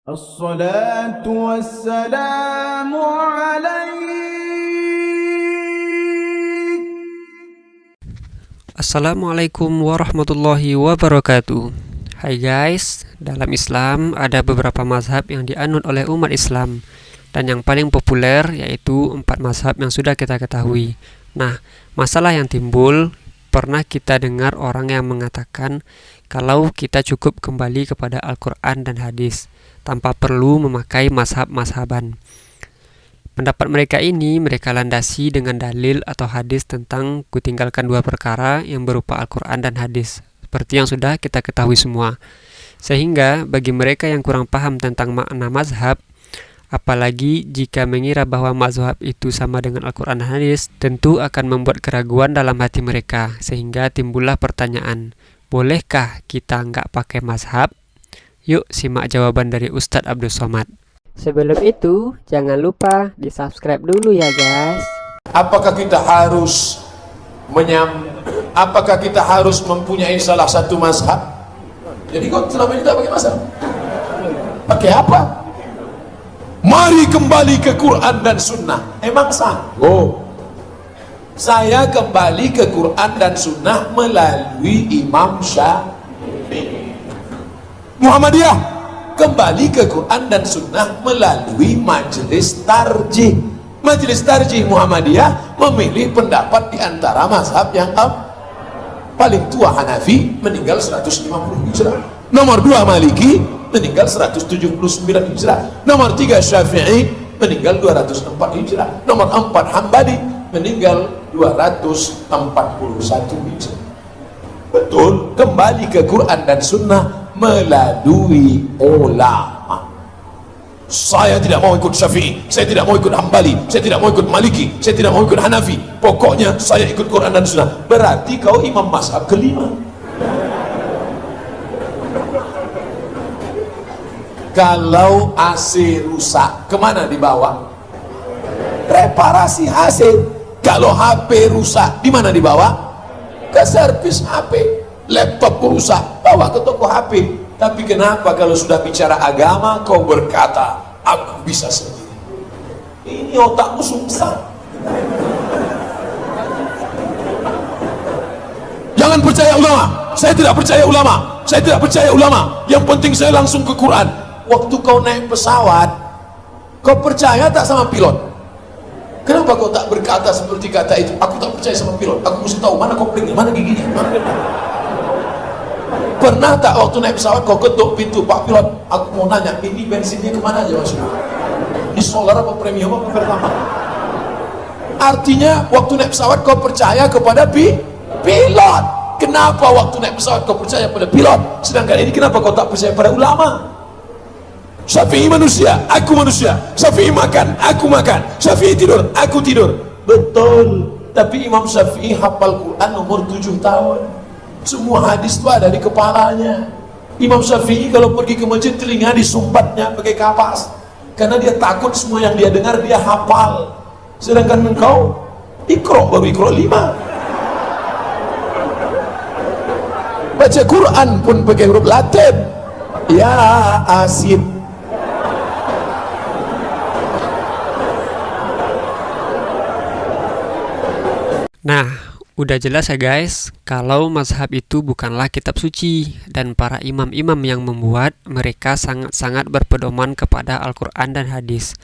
الصلاة والسلام عليك. Assalamualaikum warahmatullahi wabarakatuh. Hai guys, dalam Islam ada beberapa mazhab yang dianut oleh umat Islam, dan yang paling populer yaitu 4 mazhab yang sudah kita ketahui. Nah, masalah yang timbul, pernah kita dengar orang yang mengatakan kalau kita cukup kembali kepada Al-Quran dan hadis tanpa perlu memakai mazhab-mazhaban. Pendapat mereka ini mereka landasi dengan dalil atau hadis tentang kutinggalkan 2 perkara yang berupa Al-Quran dan hadis, seperti yang sudah kita ketahui semua. Sehingga bagi mereka yang kurang paham tentang makna mazhab, apalagi jika mengira bahwa mazhab itu sama dengan Al-Quran dan hadis, tentu akan membuat keraguan dalam hati mereka, sehingga timbullah pertanyaan, bolehkah kita nggak pakai mazhab? Yuk simak jawaban dari Ustadz Abdul Somad. Sebelum itu, jangan lupa di-subscribe dulu ya guys. Apakah kita harus mempunyai salah satu mazhab? Jadi kau selama ini tak pakai mazhab? Pakai apa? Mari kembali ke Quran dan Sunnah. Emang sanggup? Saya kembali ke Quran dan Sunnah melalui Imam Syafi'i. Muhammadiyah kembali ke Quran dan Sunnah melalui Majelis Tarjih. Majelis Tarjih Muhammadiyah memilih pendapat di antara mazhab yang paling tua Hanafi meninggal 150 Hijrah, nomor 2 Maliki meninggal 179 Hijrah, nomor 3 Syafi'i meninggal 204 Hijrah, nomor 4 Hambali meninggal 241 Hijrah. Betul, kembali ke Quran dan Sunnah melalui ulama. Saya tidak mau ikut Syafi'i, saya tidak mau ikut Hambali, saya tidak mau ikut Maliki, saya tidak mau ikut Hanafi, pokoknya saya ikut Quran dan Sunnah. Berarti kau imam mazhab kelima. Kalau AC rusak, kemana dibawa? Reparasi AC. Kalau HP rusak, di mana dibawa? Ke servis HP. Laptop rusak, bawa ke toko HP. Tapi kenapa kalau sudah bicara agama kau berkata aku bisa sendiri? Ini otakmu sungsang. Jangan percaya ulama. Saya tidak percaya ulama. Saya tidak percaya ulama. Yang penting saya langsung ke Quran. Waktu kau naik pesawat, kau percaya tak sama pilot? Kenapa kau tak berkata seperti kata itu? Aku tak percaya sama pilot. Aku mesti tahu mana koplingnya, mana giginya, mana. Pernah tak waktu naik pesawat kau ketuk pintu, Pak Pilot, aku mau nanya, ini bensinnya kemana aja Mas? Ini solar apa premium apa pertama? Artinya waktu naik pesawat kau percaya kepada pilot. Kenapa waktu naik pesawat kau percaya pada pilot? Sedangkan ini kenapa kau tak percaya pada ulama? Syafi'i manusia, aku manusia. Syafi'i makan, aku makan. Syafi'i tidur, aku tidur. Betul, tapi Imam Syafi'i hafal Quran umur 7 tahun. Semua hadis itu ada di kepalanya. Imam Syafi'i kalau pergi ke masjid telinga disumbatnya pakai kapas, karena dia takut semua yang dia dengar dia hafal. Sedangkan engkau Iqra baru Iqra 5. Baca Quran pun pakai huruf Latin. Ya Asin. Nah, udah jelas ya guys, kalau mazhab itu bukanlah kitab suci, dan para imam-imam yang membuat mereka sangat-sangat berpedoman kepada Al-Quran dan hadis.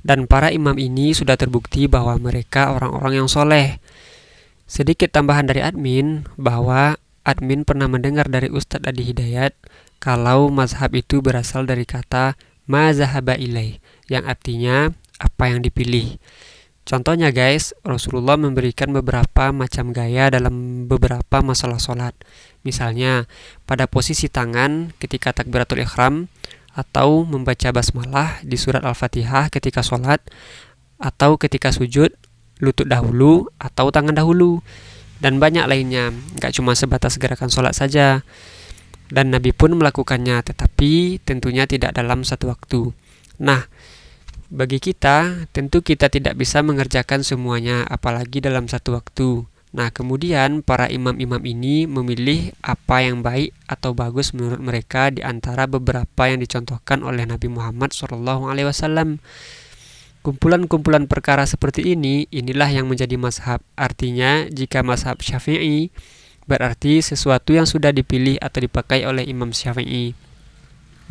Dan para imam ini sudah terbukti bahwa mereka orang-orang yang soleh. Sedikit tambahan dari admin, bahwa admin pernah mendengar dari Ustadz Adi Hidayat kalau mazhab itu berasal dari kata mazhaba ilai, yang artinya apa yang dipilih. Contohnya guys, Rasulullah memberikan beberapa macam gaya dalam beberapa masalah sholat. Misalnya, pada posisi tangan ketika takbiratul ihram, atau membaca basmalah di surat Al-Fatihah ketika sholat, atau ketika sujud, lutut dahulu atau tangan dahulu. Dan banyak lainnya, gak cuma sebatas gerakan sholat saja. Dan Nabi pun melakukannya, tetapi tentunya tidak dalam satu waktu. Nah, bagi kita, tentu kita tidak bisa mengerjakan semuanya, apalagi dalam satu waktu. Nah, kemudian para imam-imam ini memilih apa yang baik atau bagus menurut mereka di antara beberapa yang dicontohkan oleh Nabi Muhammad SAW. Kumpulan-kumpulan perkara seperti inilah yang menjadi mazhab. Artinya, jika mazhab Syafi'i, berarti sesuatu yang sudah dipilih atau dipakai oleh Imam Syafi'i.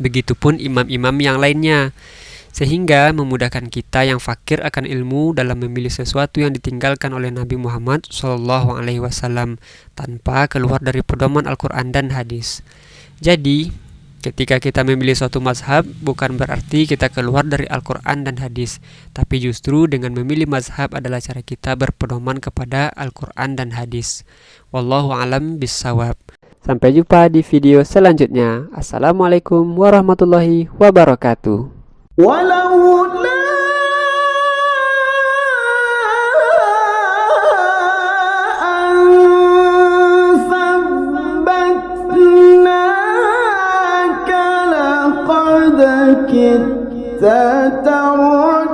Begitupun imam-imam yang lainnya. Sehingga memudahkan kita yang fakir akan ilmu dalam memilih sesuatu yang ditinggalkan oleh Nabi Muhammad SAW tanpa keluar dari pedoman Al-Quran dan hadis. Jadi, ketika kita memilih suatu mazhab, bukan berarti kita keluar dari Al-Quran dan hadis, tapi justru dengan memilih mazhab adalah cara kita berpedoman kepada Al-Quran dan hadis. Wallahu a'lam bishawab. Sampai jumpa di video selanjutnya. Assalamualaikum warahmatullahi wabarakatuh. ولولا أن ثبتناك لقد كدت ترجع